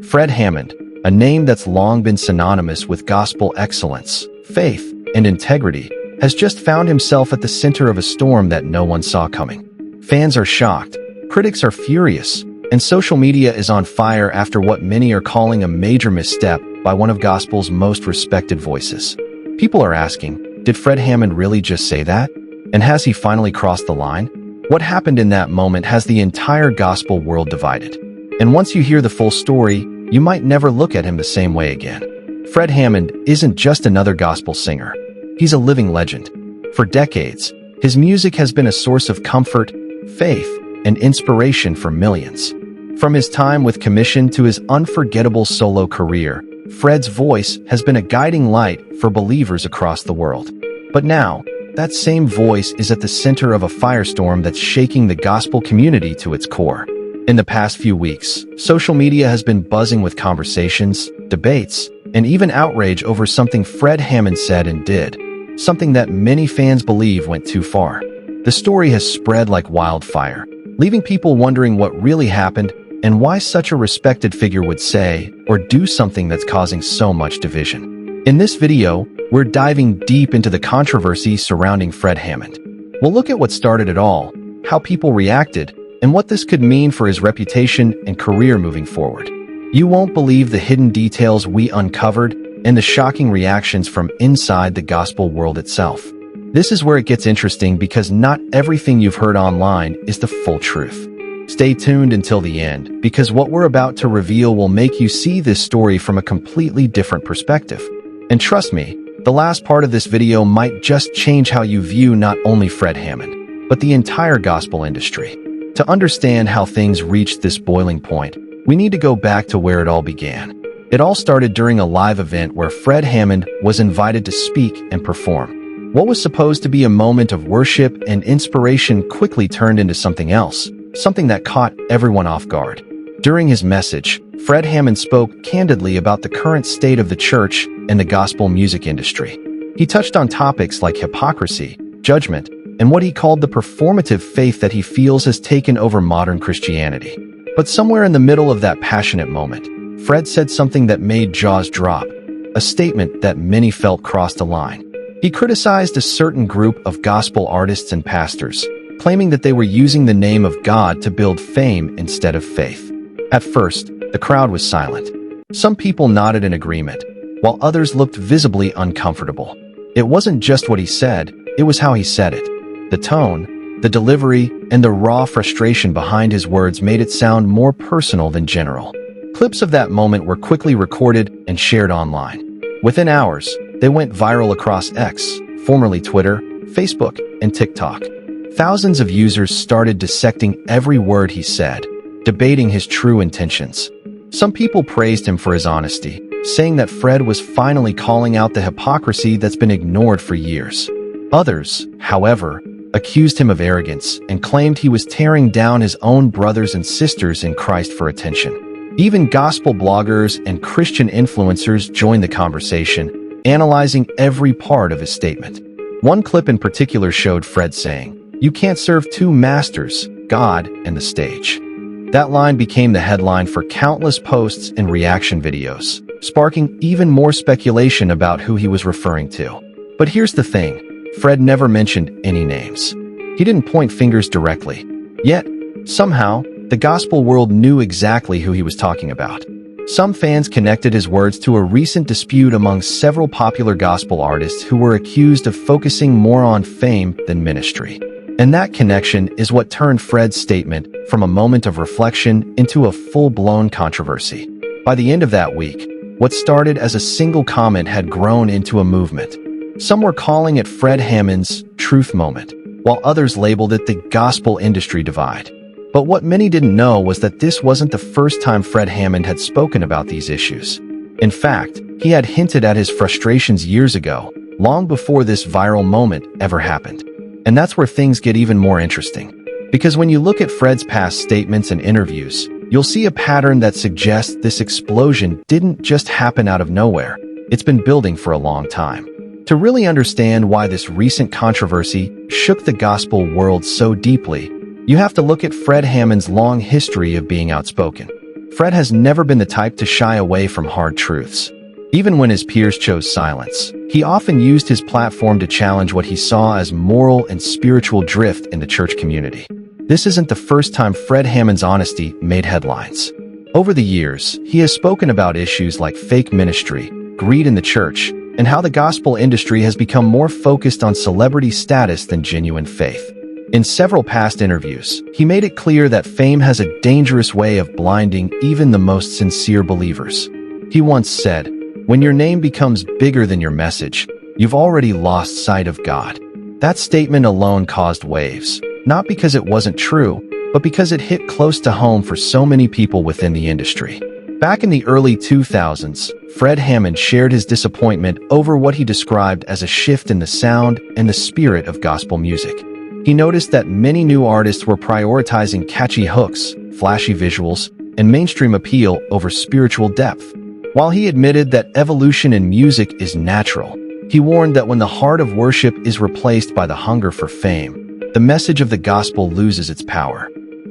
Fred Hammond, a name that's long been synonymous with gospel excellence, faith, and integrity, has just found himself at the center of a storm that no one saw coming. Fans are shocked, critics are furious, and social media is on fire after what many are calling a major misstep by one of gospel's most respected voices. People are asking, did Fred Hammond really just say that? And has he finally crossed the line? What happened in that moment has the entire gospel world divided. And once you hear the full story, you might never look at him the same way again. Fred Hammond isn't just another gospel singer. He's a living legend. For decades, his music has been a source of comfort, faith, and inspiration for millions. From his time with Commission to his unforgettable solo career, Fred's voice has been a guiding light for believers across the world. But now, that same voice is at the center of a firestorm that's shaking the gospel community to its core. In the past few weeks, social media has been buzzing with conversations, debates, and even outrage over something Fred Hammond said and did, something that many fans believe went too far. The story has spread like wildfire, leaving people wondering what really happened and why such a respected figure would say or do something that's causing so much division. In this video, we're diving deep into the controversy surrounding Fred Hammond. We'll look at what started it all, how people reacted, and what this could mean for his reputation and career moving forward. You won't believe the hidden details we uncovered and the shocking reactions from inside the gospel world itself. This is where it gets interesting because not everything you've heard online is the full truth. Stay tuned until the end, because what we're about to reveal will make you see this story from a completely different perspective. And trust me, the last part of this video might just change how you view not only Fred Hammond, but the entire gospel industry. To understand how things reached this boiling point, we need to go back to where it all began. It all started during a live event where Fred Hammond was invited to speak and perform. What was supposed to be a moment of worship and inspiration quickly turned into something else, something that caught everyone off guard. During his message, Fred Hammond spoke candidly about the current state of the church and the gospel music industry. He touched on topics like hypocrisy, judgment, and what he called the performative faith that he feels has taken over modern Christianity. But somewhere in the middle of that passionate moment, Fred said something that made jaws drop, a statement that many felt crossed a line. He criticized a certain group of gospel artists and pastors, claiming that they were using the name of God to build fame instead of faith. At first, the crowd was silent. Some people nodded in agreement, while others looked visibly uncomfortable. It wasn't just what he said, it was how he said it. The tone, the delivery, and the raw frustration behind his words made it sound more personal than general. Clips of that moment were quickly recorded and shared online. Within hours, they went viral across X, formerly Twitter, Facebook, and TikTok. Thousands of users started dissecting every word he said, debating his true intentions. Some people praised him for his honesty, saying that Fred was finally calling out the hypocrisy that's been ignored for years. Others, however, accused him of arrogance and claimed he was tearing down his own brothers and sisters in Christ for attention. Even gospel bloggers and Christian influencers joined the conversation, analyzing every part of his statement. One clip in particular showed Fred saying, "You can't serve two masters, God and the stage." That line became the headline for countless posts and reaction videos, sparking even more speculation about who he was referring to. But here's the thing, Fred never mentioned any names. He didn't point fingers directly. Yet, somehow, the gospel world knew exactly who he was talking about. Some fans connected his words to a recent dispute among several popular gospel artists who were accused of focusing more on fame than ministry. And that connection is what turned Fred's statement from a moment of reflection into a full-blown controversy. By the end of that week, what started as a single comment had grown into a movement. Some were calling it Fred Hammond's truth moment, while others labeled it the gospel industry divide. But what many didn't know was that this wasn't the first time Fred Hammond had spoken about these issues. In fact, he had hinted at his frustrations years ago, long before this viral moment ever happened. And that's where things get even more interesting. Because when you look at Fred's past statements and interviews, you'll see a pattern that suggests this explosion didn't just happen out of nowhere. It's been building for a long time. To really understand why this recent controversy shook the gospel world so deeply, you have to look at Fred Hammond's long history of being outspoken. Fred has never been the type to shy away from hard truths. Even when his peers chose silence, he often used his platform to challenge what he saw as moral and spiritual drift in the church community. This isn't the first time Fred Hammond's honesty made headlines. Over the years, he has spoken about issues like fake ministry, greed in the church, and how the gospel industry has become more focused on celebrity status than genuine faith. In several past interviews, he made it clear that fame has a dangerous way of blinding even the most sincere believers. He once said, "When your name becomes bigger than your message, you've already lost sight of God." That statement alone caused waves, not because it wasn't true, but because it hit close to home for so many people within the industry. Back in the early 2000s, Fred Hammond shared his disappointment over what he described as a shift in the sound and the spirit of gospel music. He noticed that many new artists were prioritizing catchy hooks, flashy visuals, and mainstream appeal over spiritual depth. While he admitted that evolution in music is natural, he warned that when the heart of worship is replaced by the hunger for fame, the message of the gospel loses its power.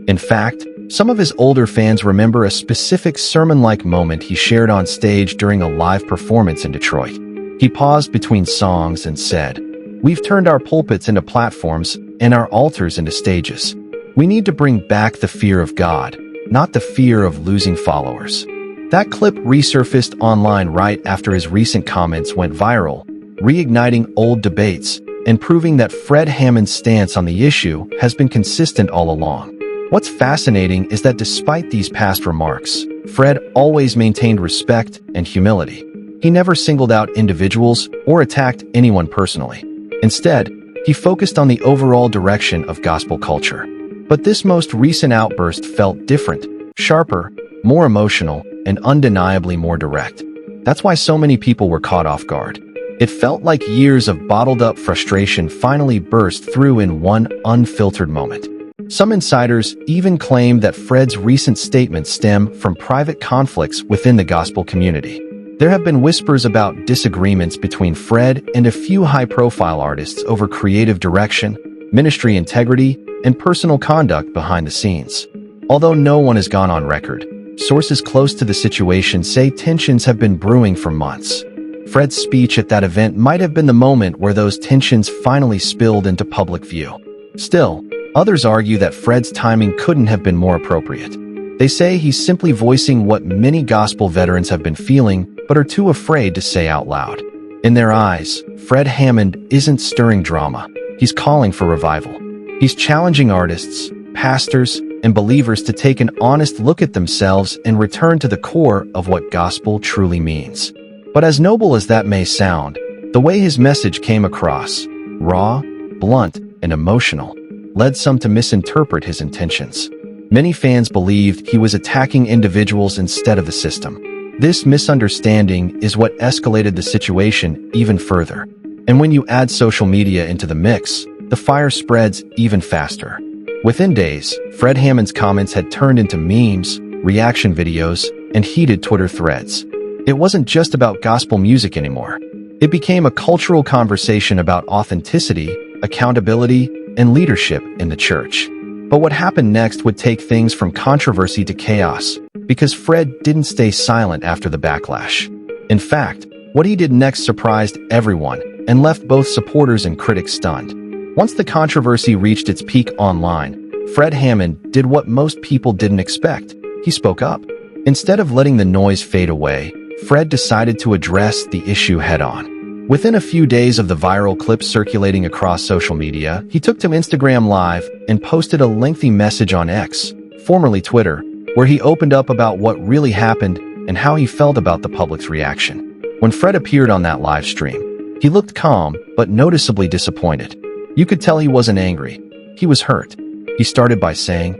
In fact, some of his older fans remember a specific sermon-like moment he shared on stage during a live performance in Detroit. He paused between songs and said, "We've turned our pulpits into platforms and our altars into stages. We need to bring back the fear of God, not the fear of losing followers." That clip resurfaced online right after his recent comments went viral, reigniting old debates and proving that Fred Hammond's stance on the issue has been consistent all along. What's fascinating is that despite these past remarks, Fred always maintained respect and humility. He never singled out individuals or attacked anyone personally. Instead, he focused on the overall direction of gospel culture. But this most recent outburst felt different, sharper, more emotional, and undeniably more direct. That's why so many people were caught off guard. It felt like years of bottled-up frustration finally burst through in one unfiltered moment. Some insiders even claim that Fred's recent statements stem from private conflicts within the gospel community. There have been whispers about disagreements between Fred and a few high-profile artists over creative direction, ministry integrity, and personal conduct behind the scenes. Although no one has gone on record, sources close to the situation say tensions have been brewing for months. Fred's speech at that event might have been the moment where those tensions finally spilled into public view. Still, others argue that Fred's timing couldn't have been more appropriate. They say he's simply voicing what many gospel veterans have been feeling but are too afraid to say out loud. In their eyes, Fred Hammond isn't stirring drama. He's calling for revival. He's challenging artists, pastors, and believers to take an honest look at themselves and return to the core of what gospel truly means. But as noble as that may sound, the way his message came across, raw, blunt, and emotional, led some to misinterpret his intentions. Many fans believed he was attacking individuals instead of the system. This misunderstanding is what escalated the situation even further. And when you add social media into the mix, the fire spreads even faster. Within days, Fred Hammond's comments had turned into memes, reaction videos, and heated Twitter threads. It wasn't just about gospel music anymore. It became a cultural conversation about authenticity, accountability, and leadership in the church. But what happened next would take things from controversy to chaos, because Fred didn't stay silent after the backlash. In fact, what he did next surprised everyone and left both supporters and critics stunned. Once the controversy reached its peak online, Fred Hammond did what most people didn't expect. He spoke up. Instead of letting the noise fade away, Fred decided to address the issue head-on. Within a few days of the viral clip circulating across social media, he took to Instagram Live and posted a lengthy message on X, formerly Twitter, where he opened up about what really happened and how he felt about the public's reaction. When Fred appeared on that live stream, he looked calm but noticeably disappointed. You could tell he wasn't angry. He was hurt. He started by saying,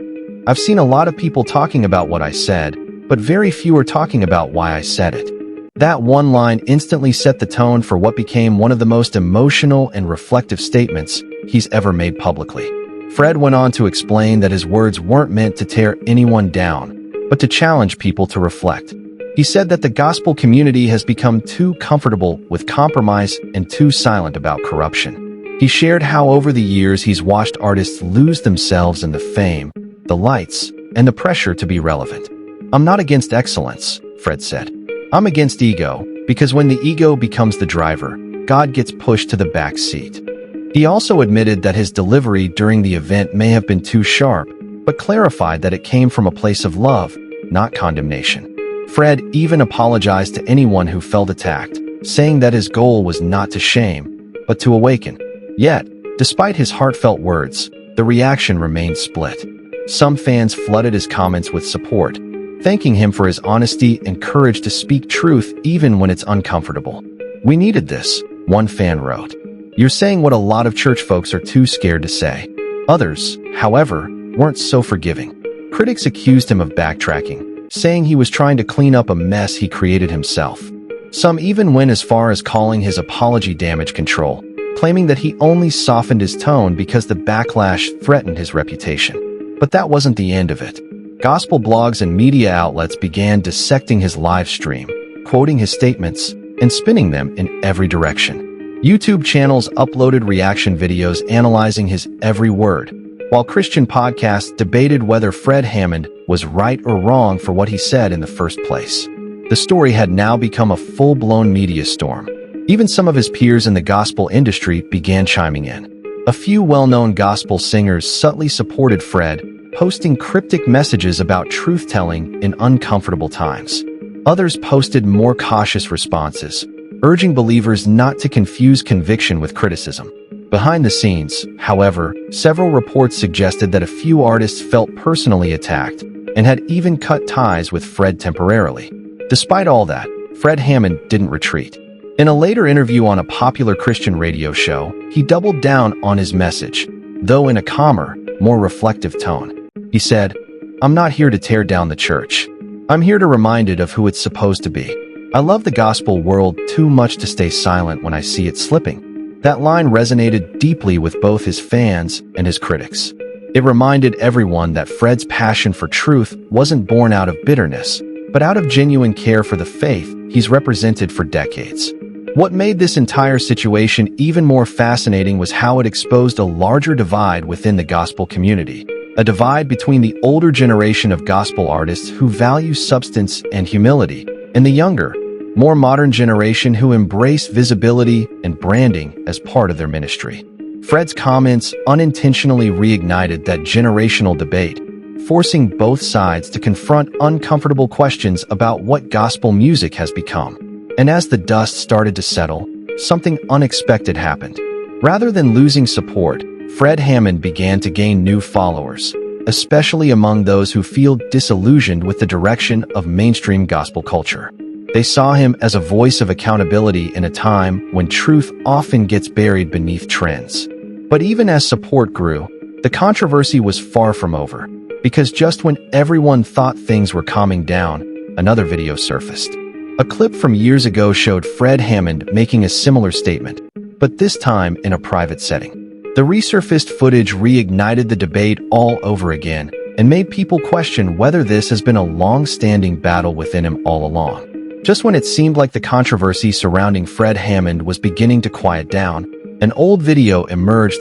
"I've seen a lot of people talking about what I said, but very few are talking about why I said it." That one line instantly set the tone for what became one of the most emotional and reflective statements he's ever made publicly. Fred went on to explain that his words weren't meant to tear anyone down, but to challenge people to reflect. He said that the gospel community has become too comfortable with compromise and too silent about corruption. He shared how over the years he's watched artists lose themselves in the fame, the lights, and the pressure to be relevant. "I'm not against excellence," Fred said. "I'm against ego, because when the ego becomes the driver, God gets pushed to the back seat." He also admitted that his delivery during the event may have been too sharp, but clarified that it came from a place of love, not condemnation. Fred even apologized to anyone who felt attacked, saying that his goal was not to shame, but to awaken. Yet, despite his heartfelt words, the reaction remained split. Some fans flooded his comments with support, thanking him for his honesty and courage to speak truth even when it's uncomfortable. "We needed this," one fan wrote. "You're saying what a lot of church folks are too scared to say." Others, however, weren't so forgiving. Critics accused him of backtracking, saying he was trying to clean up a mess he created himself. Some even went as far as calling his apology damage control, claiming that he only softened his tone because the backlash threatened his reputation. But that wasn't the end of it. Gospel blogs and media outlets began dissecting his live stream, quoting his statements, and spinning them in every direction. YouTube channels uploaded reaction videos analyzing his every word, while Christian podcasts debated whether Fred Hammond was right or wrong for what he said in the first place. The story had now become a full-blown media storm. Even some of his peers in the gospel industry began chiming in. A few well-known gospel singers subtly supported Fred, posting cryptic messages about truth-telling in uncomfortable times. Others posted more cautious responses, urging believers not to confuse conviction with criticism. Behind the scenes, however, several reports suggested that a few artists felt personally attacked and had even cut ties with Fred temporarily. Despite all that, Fred Hammond didn't retreat. In a later interview on a popular Christian radio show, he doubled down on his message, though in a calmer, more reflective tone. He said, "I'm not here to tear down the church. I'm here to remind it of who it's supposed to be. I love the gospel world too much to stay silent when I see it slipping." That line resonated deeply with both his fans and his critics. It reminded everyone that Fred's passion for truth wasn't born out of bitterness, but out of genuine care for the faith he's represented for decades. What made this entire situation even more fascinating was how it exposed a larger divide within the gospel community, a divide between the older generation of gospel artists who value substance and humility, and the younger, more modern generation who embrace visibility and branding as part of their ministry. Fred's comments unintentionally reignited that generational debate, forcing both sides to confront uncomfortable questions about what gospel music has become. And as the dust started to settle, something unexpected happened. Rather than losing support, Fred Hammond began to gain new followers, especially among those who feel disillusioned with the direction of mainstream gospel culture. They saw him as a voice of accountability in a time when truth often gets buried beneath trends. But even as support grew, the controversy was far from over, because just when everyone thought things were calming down, another video surfaced. A clip from years ago showed Fred Hammond making a similar statement, but this time in a private setting. The resurfaced footage reignited the debate all over again and made people question whether this has been a long-standing battle within him all along. Just when it seemed like the controversy surrounding Fred Hammond was beginning to quiet down, an old video emerged